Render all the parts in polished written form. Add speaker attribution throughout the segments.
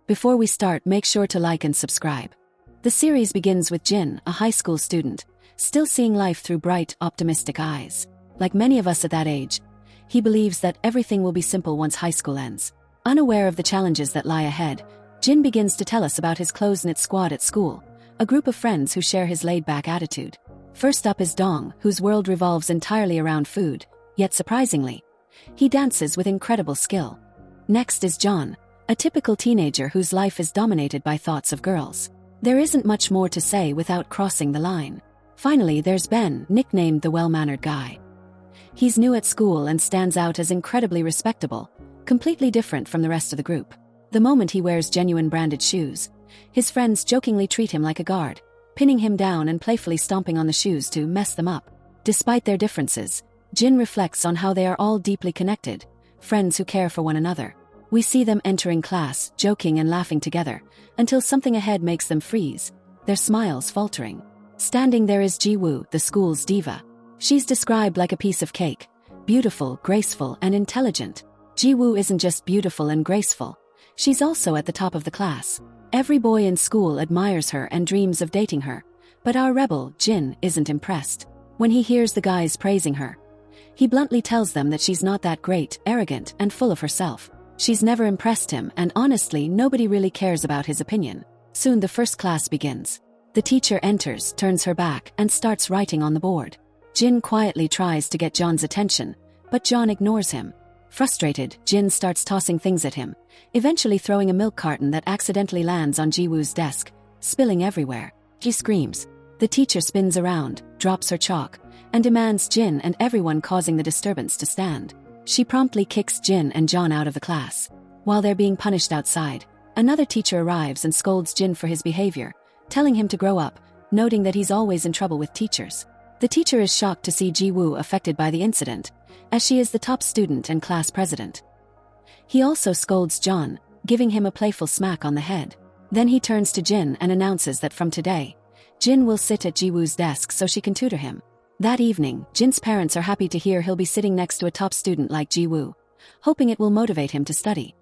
Speaker 1: Before we start, make sure to like and subscribe. The series begins with Jin, a high school student, still seeing life through bright, optimistic eyes. Like many of us at that age, he believes that everything will be simple once high school ends. Unaware of the challenges that lie ahead, Jin begins to tell us about his close-knit squad at school, a group of friends who share his laid-back attitude. First up is Dong, whose world revolves entirely around food, yet surprisingly, he dances with incredible skill. Next is John, a typical teenager whose life is dominated by thoughts of girls. There isn't much more to say without crossing the line. Finally, there's Ben, nicknamed the well-mannered guy. He's new at school and stands out as incredibly respectable, completely different from the rest of the group. The moment he wears genuine branded shoes, his friends jokingly treat him like a guard, pinning him down and playfully stomping on the shoes to mess them up. Despite their differences, Jin reflects on how they are all deeply connected, friends who care for one another. We see them entering class, joking and laughing together, until something ahead makes them freeze, their smiles faltering. Standing there is Ji-woo, the school's diva. She's described like a piece of cake, beautiful, graceful, and intelligent. Ji-woo isn't just beautiful and graceful, she's also at the top of the class. Every boy in school admires her and dreams of dating her, but our rebel, Jin, isn't impressed. When he hears the guys praising her, he bluntly tells them that she's not that great, arrogant, and full of herself. She's never impressed him, and honestly, nobody really cares about his opinion. Soon the first class begins. The teacher enters, turns her back, and starts writing on the board. Jin quietly tries to get John's attention, but John ignores him. Frustrated, Jin starts tossing things at him, eventually throwing a milk carton that accidentally lands on Ji-woo's desk, spilling everywhere. She screams. The teacher spins around, drops her chalk, and demands Jin and everyone causing the disturbance to stand. She promptly kicks Jin and John out of the class. While they're being punished outside, another teacher arrives and scolds Jin for his behavior, telling him to grow up, noting that he's always in trouble with teachers. The teacher is shocked to see Ji-woo affected by the incident, as she is the top student and class president. He also scolds John, giving him a playful smack on the head. Then he turns to Jin and announces that from today, Jin will sit at Ji-woo's desk so she can tutor him. That evening, Jin's parents are happy to hear he'll be sitting next to a top student like Ji-woo, hoping it will motivate him to study.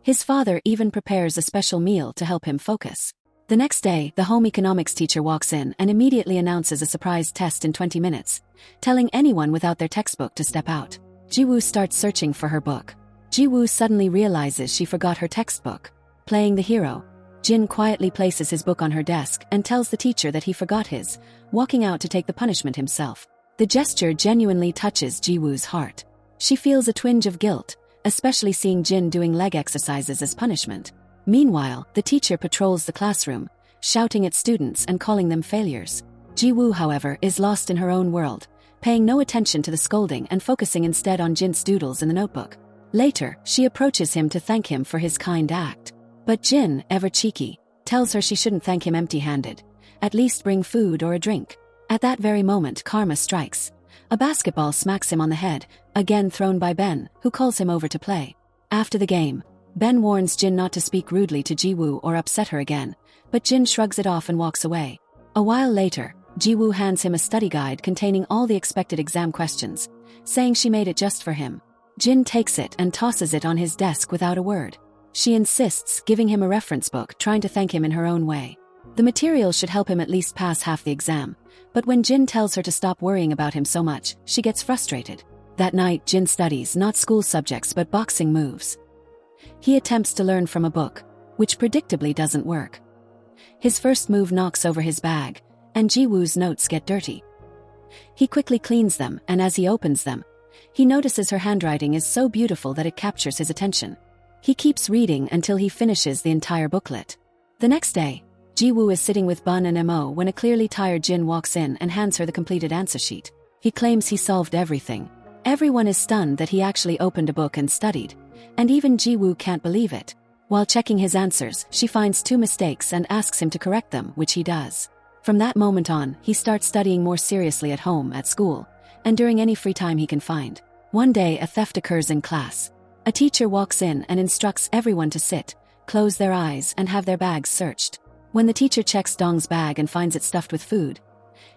Speaker 1: His father even prepares a special meal to help him focus. The next day, the home economics teacher walks in and immediately announces a surprise test in 20 minutes, telling anyone without their textbook to step out. Ji-woo starts searching for her book. Ji-woo suddenly realizes she forgot her textbook. Playing the hero, Jin quietly places his book on her desk and tells the teacher that he forgot his, walking out to take the punishment himself. The gesture genuinely touches Ji-woo's heart. She feels a twinge of guilt, especially seeing Jin doing leg exercises as punishment. Meanwhile, the teacher patrols the classroom, shouting at students and calling them failures. Ji-woo, however, is lost in her own world, paying no attention to the scolding and focusing instead on Jin's doodles in the notebook. Later, she approaches him to thank him for his kind act. But Jin, ever cheeky, tells her she shouldn't thank him empty-handed. At least bring food or a drink. At that very moment, karma strikes. A basketball smacks him on the head, again thrown by Ben, who calls him over to play. After the game, Ben warns Jin not to speak rudely to Ji-woo or upset her again, but Jin shrugs it off and walks away. A while later, Ji-woo hands him a study guide containing all the expected exam questions, saying she made it just for him. Jin takes it and tosses it on his desk without a word. She insists, giving him a reference book, trying to thank him in her own way. The material should help him at least pass half the exam, but when Jin tells her to stop worrying about him so much, she gets frustrated. That night, Jin studies not school subjects but boxing moves. He attempts to learn from a book, which predictably doesn't work. His first move knocks over his bag, and Ji-woo's notes get dirty. He quickly cleans them, and as he opens them, he notices her handwriting is so beautiful that it captures his attention. He keeps reading until he finishes the entire booklet. The next day, Ji-woo is sitting with Bun and Mo when a clearly tired Jin walks in and hands her the completed answer sheet. He claims he solved everything. Everyone is stunned that he actually opened a book and studied, and even Ji-woo can't believe it. While checking his answers, she finds 2 mistakes and asks him to correct them, which he does. From that moment on, he starts studying more seriously at home, at school, and during any free time he can find. One day, a theft occurs in class. A teacher walks in and instructs everyone to sit, close their eyes, and have their bags searched. When the teacher checks Dong's bag and finds it stuffed with food,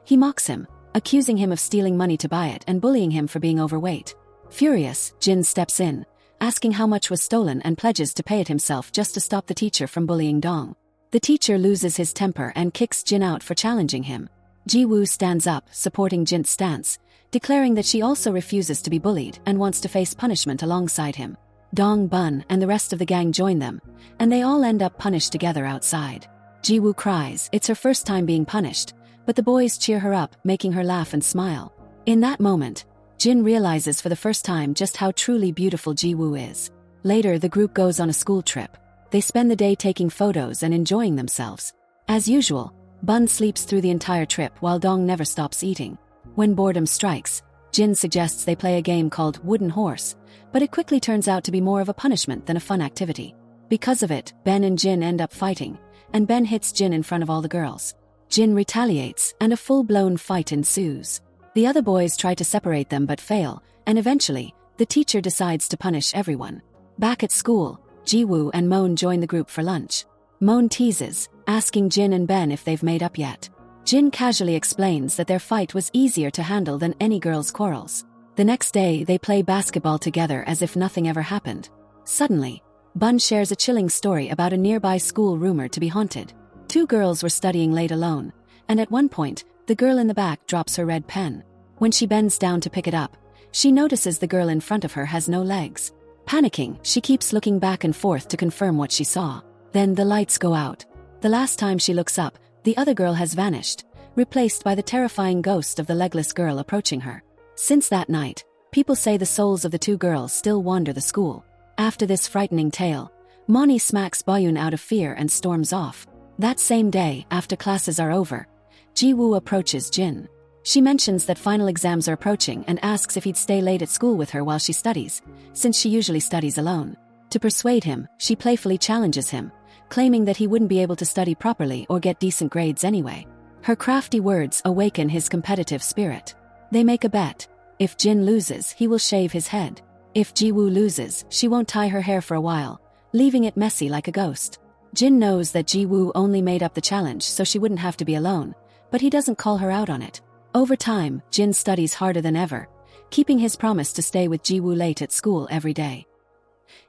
Speaker 1: he mocks him, accusing him of stealing money to buy it and bullying him for being overweight. Furious, Jin steps in, asking how much was stolen and pledges to pay it himself just to stop the teacher from bullying Dong. The teacher loses his temper and kicks Jin out for challenging him. Ji-woo stands up, supporting Jin's stance, declaring that she also refuses to be bullied and wants to face punishment alongside him. Dong, Bun, and the rest of the gang join them, and they all end up punished together outside. Ji-woo cries, it's her first time being punished, but the boys cheer her up, making her laugh and smile. In that moment, Jin realizes for the first time just how truly beautiful Ji-woo is. Later, the group goes on a school trip. They spend the day taking photos and enjoying themselves. As usual, Bun sleeps through the entire trip while Dong never stops eating. When boredom strikes, Jin suggests they play a game called Wooden Horse, but it quickly turns out to be more of a punishment than a fun activity. Because of it, Ben and Jin end up fighting, and Ben hits Jin in front of all the girls. Jin retaliates, and a full-blown fight ensues. The other boys try to separate them but fail, and eventually, the teacher decides to punish everyone. Back at school, Ji-woo and Moon join the group for lunch. Moon teases, asking Jin and Ben if they've made up yet. Jin casually explains that their fight was easier to handle than any girls' quarrels. The next day, they play basketball together as if nothing ever happened. Suddenly, Bun shares a chilling story about a nearby school rumored to be haunted. 2 girls were studying late alone, and at one point, the girl in the back drops her red pen. When she bends down to pick it up, she notices the girl in front of her has no legs. Panicking, she keeps looking back and forth to confirm what she saw. Then the lights go out. The last time she looks up, the other girl has vanished, replaced by the terrifying ghost of the legless girl approaching her. Since that night, people say the souls of the 2 girls still wander the school. After this frightening tale, Moni smacks Boyun out of fear and storms off. That same day, after classes are over, Ji-woo approaches Jin. She mentions that final exams are approaching and asks if he'd stay late at school with her while she studies, since she usually studies alone. To persuade him, she playfully challenges him, claiming that he wouldn't be able to study properly or get decent grades anyway. Her crafty words awaken his competitive spirit. They make a bet. If Jin loses, he will shave his head. If Ji-woo loses, she won't tie her hair for a while, leaving it messy like a ghost. Jin knows that Ji-woo only made up the challenge so she wouldn't have to be alone, but he doesn't call her out on it. Over time, Jin studies harder than ever, keeping his promise to stay with Ji-woo late at school every day.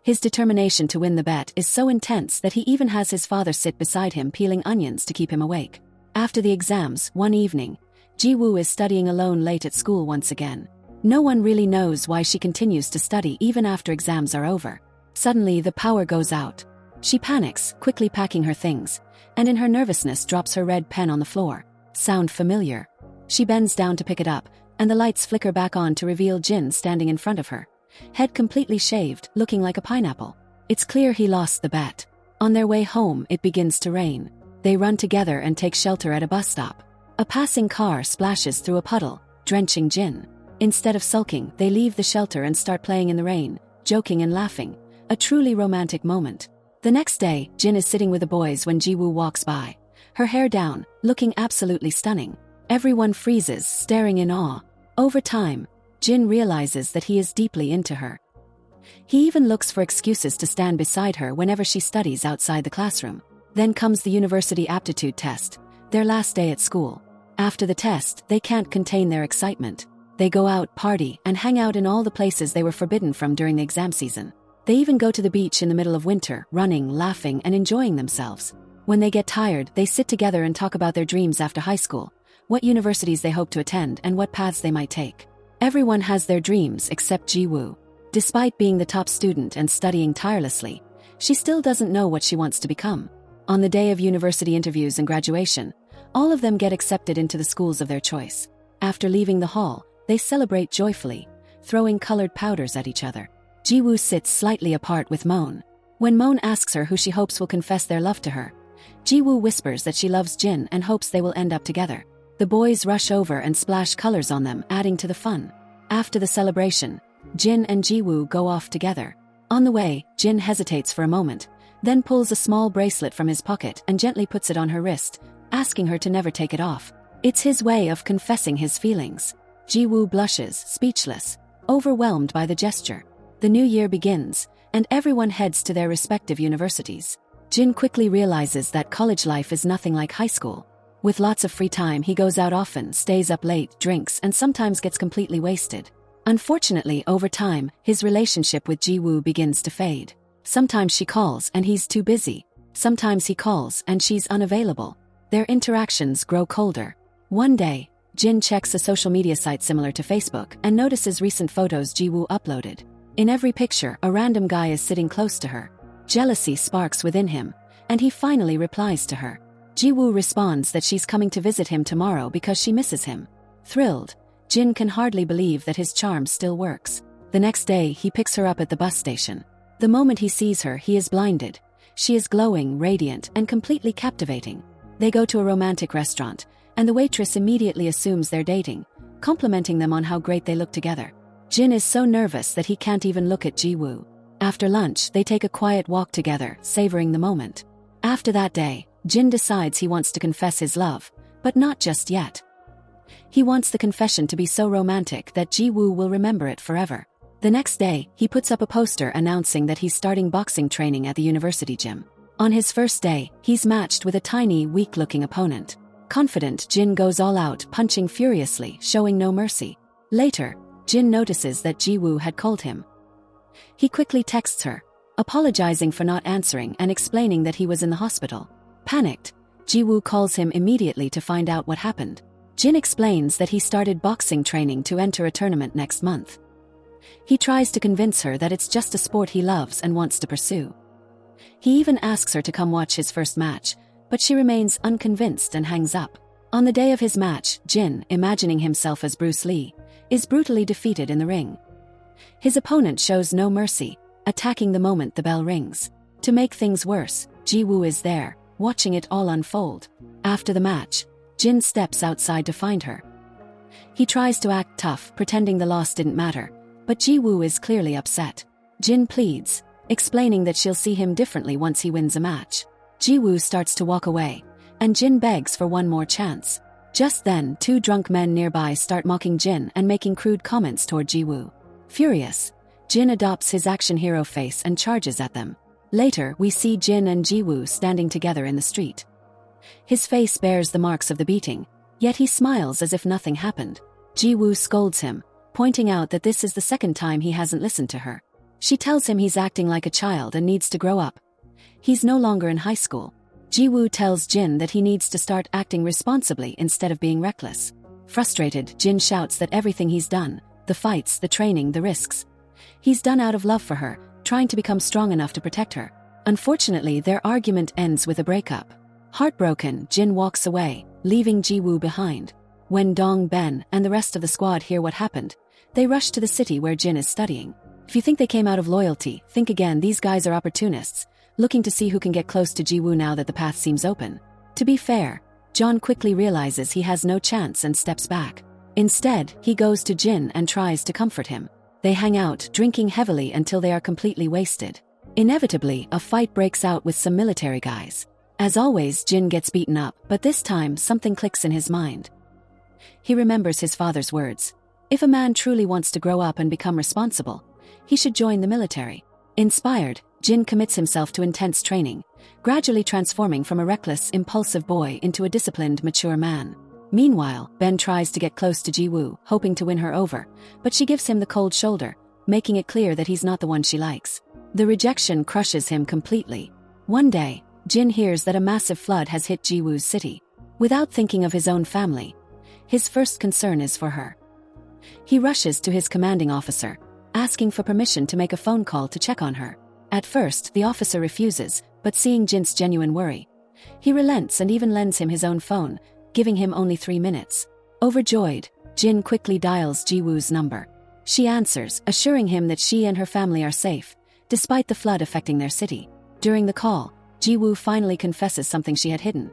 Speaker 1: His determination to win the bet is so intense that he even has his father sit beside him peeling onions to keep him awake. After the exams, one evening, Ji-woo is studying alone late at school once again. No one really knows why she continues to study even after exams are over. Suddenly, the power goes out. She panics, quickly packing her things, and in her nervousness drops her red pen on the floor. Sound familiar? She bends down to pick it up, and the lights flicker back on to reveal Jin standing in front of her. Head completely shaved, looking like a pineapple. It's clear he lost the bet. On their way home, it begins to rain. They run together and take shelter at a bus stop. A passing car splashes through a puddle, drenching Jin. Instead of sulking, they leave the shelter and start playing in the rain, joking and laughing. A truly romantic moment. The next day, Jin is sitting with the boys when Ji-woo walks by. Her hair down, looking absolutely stunning. Everyone freezes, staring in awe. Over time, Jin realizes that he is deeply into her. He even looks for excuses to stand beside her whenever she studies outside the classroom. Then comes the university aptitude test, their last day at school. After the test, they can't contain their excitement. They go out, party, and hang out in all the places they were forbidden from during the exam season. They even go to the beach in the middle of winter, running, laughing, and enjoying themselves. When they get tired, they sit together and talk about their dreams after high school, what universities they hope to attend, and what paths they might take. Everyone has their dreams except Ji-woo. Despite being the top student and studying tirelessly, she still doesn't know what she wants to become. On the day of university interviews and graduation, all of them get accepted into the schools of their choice. After leaving the hall, they celebrate joyfully, throwing colored powders at each other. Ji-woo sits slightly apart with Moon. When Moon asks her who she hopes will confess their love to her, Ji-woo whispers that she loves Jin and hopes they will end up together. The boys rush over and splash colors on them, adding to the fun. After the celebration, Jin and Ji-woo go off together. On the way, Jin hesitates for a moment, then pulls a small bracelet from his pocket and gently puts it on her wrist, asking her to never take it off. It's his way of confessing his feelings. Ji-woo blushes, speechless, overwhelmed by the gesture. The new year begins, and everyone heads to their respective universities. Jin quickly realizes that college life is nothing like high school. With lots of free time, he goes out often, stays up late, drinks, and sometimes gets completely wasted. Unfortunately, over time, his relationship with Ji-woo begins to fade. Sometimes she calls and he's too busy. Sometimes he calls and she's unavailable. Their interactions grow colder. One day, Jin checks a social media site similar to Facebook and notices recent photos Ji-woo uploaded. In every picture, a random guy is sitting close to her. Jealousy sparks within him, and he finally replies to her. Ji-woo responds that she's coming to visit him tomorrow because she misses him. Thrilled, Jin can hardly believe that his charm still works. The next day, he picks her up at the bus station. The moment he sees her, he is blinded. She is glowing, radiant, and completely captivating. They go to a romantic restaurant, and the waitress immediately assumes they're dating, complimenting them on how great they look together. Jin is so nervous that he can't even look at Ji-woo. After lunch, they take a quiet walk together, savoring the moment. After that day, Jin decides he wants to confess his love, but not just yet. He wants the confession to be so romantic that Ji-woo will remember it forever. The next day, he puts up a poster announcing that he's starting boxing training at the university gym. On his first day, he's matched with a tiny, weak-looking opponent. Confident, Jin goes all out, punching furiously, showing no mercy. Later, Jin notices that Ji-woo had called him. He quickly texts her, apologizing for not answering and explaining that he was in the hospital. Panicked, Ji-woo calls him immediately to find out what happened. Jin explains that he started boxing training to enter a tournament next month. He tries to convince her that it's just a sport he loves and wants to pursue. He even asks her to come watch his first match, but she remains unconvinced and hangs up. On the day of his match, Jin, imagining himself as Bruce Lee, is brutally defeated in the ring. His opponent shows no mercy, attacking the moment the bell rings. To make things worse, Ji-woo is there, watching it all unfold. After the match, Jin steps outside to find her. He tries to act tough, pretending the loss didn't matter, but Ji-woo is clearly upset. Jin pleads, explaining that she'll see him differently once he wins a match. Ji-woo starts to walk away, and Jin begs for one more chance. Just then, two drunk men nearby start mocking Jin and making crude comments toward Ji-woo. Furious, Jin adopts his action hero face and charges at them. Later, we see Jin and Ji-woo standing together in the street. His face bears the marks of the beating, yet he smiles as if nothing happened. Ji-woo scolds him, pointing out that this is the second time he hasn't listened to her. She tells him he's acting like a child and needs to grow up. He's no longer in high school. Ji-woo tells Jin that he needs to start acting responsibly instead of being reckless. Frustrated, Jin shouts that everything he's done, the fights, the training, the risks, he's done out of love for her, trying to become strong enough to protect her. Unfortunately, their argument ends with a breakup. Heartbroken, Jin walks away, leaving Ji-woo behind. When Dong, Ben, and the rest of the squad hear what happened, they rush to the city where Jin is studying. If you think they came out of loyalty, think again. These guys are opportunists, looking to see who can get close to Ji-woo now that the path seems open. To be fair, John quickly realizes he has no chance and steps back. Instead, he goes to Jin and tries to comfort him. They hang out, drinking heavily until they are completely wasted. Inevitably, a fight breaks out with some military guys. As always, Jin gets beaten up, but this time something clicks in his mind. He remembers his father's words. If a man truly wants to grow up and become responsible, he should join the military. Inspired, Jin commits himself to intense training, gradually transforming from a reckless, impulsive boy into a disciplined, mature man. Meanwhile, Ben tries to get close to Ji-woo, hoping to win her over, but she gives him the cold shoulder, making it clear that he's not the one she likes. The rejection crushes him completely. One day, Jin hears that a massive flood has hit Ji-woo's city. Without thinking of his own family, his first concern is for her. He rushes to his commanding officer, asking for permission to make a phone call to check on her. At first, the officer refuses, but seeing Jin's genuine worry, he relents and even lends him his own phone, giving him only 3 minutes. Overjoyed, Jin quickly dials Ji-woo's number. She answers, assuring him that she and her family are safe, despite the flood affecting their city. During the call, Ji-woo finally confesses something she had hidden.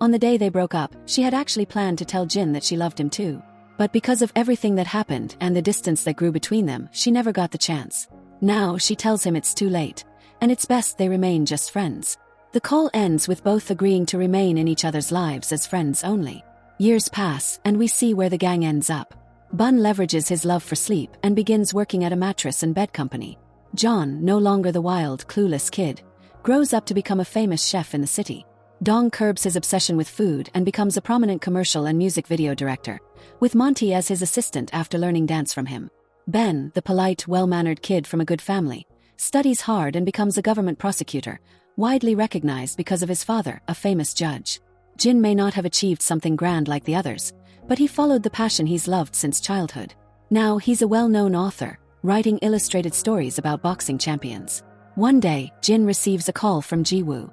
Speaker 1: On the day they broke up, she had actually planned to tell Jin that she loved him too. But because of everything that happened and the distance that grew between them, she never got the chance. Now, she tells him it's too late, and it's best they remain just friends. The call ends with both agreeing to remain in each other's lives as friends only. Years pass, and we see where the gang ends up. Bun leverages his love for sleep and begins working at a mattress and bed company. John, no longer the wild, clueless kid, grows up to become a famous chef in the city. Dong curbs his obsession with food and becomes a prominent commercial and music video director, with Monty as his assistant after learning dance from him. Ben, the polite, well-mannered kid from a good family, studies hard and becomes a government prosecutor, widely recognized because of his father, a famous judge. Jin may not have achieved something grand like the others, but he followed the passion he's loved since childhood. Now he's a well-known author, writing illustrated stories about boxing champions. One day, Jin receives a call from Ji-woo.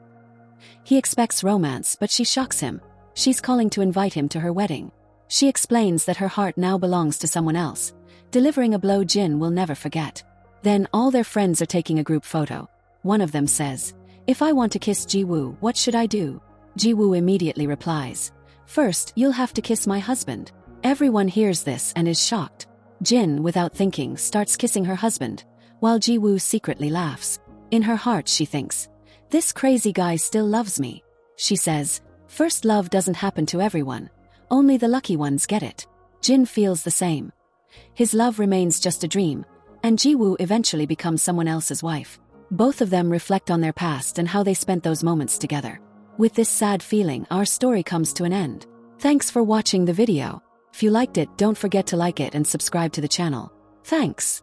Speaker 1: He expects romance, but she shocks him. She's calling to invite him to her wedding. She explains that her heart now belongs to someone else, delivering a blow Jin will never forget. Then all their friends are taking a group photo. One of them says, "If I want to kiss Ji-woo, what should I do?" Ji-woo immediately replies, "First, you'll have to kiss my husband." Everyone hears this and is shocked. Jin, without thinking, starts kissing her husband, while Ji-woo secretly laughs. In her heart she thinks, "This crazy guy still loves me." She says, "First love doesn't happen to everyone. Only the lucky ones get it." Jin feels the same. His love remains just a dream, and Ji-woo eventually becomes someone else's wife. Both of them reflect on their past and how they spent those moments together. With this sad feeling, our story comes to an end. Thanks for watching the video. If you liked it, don't forget to like it and subscribe to the channel. Thanks.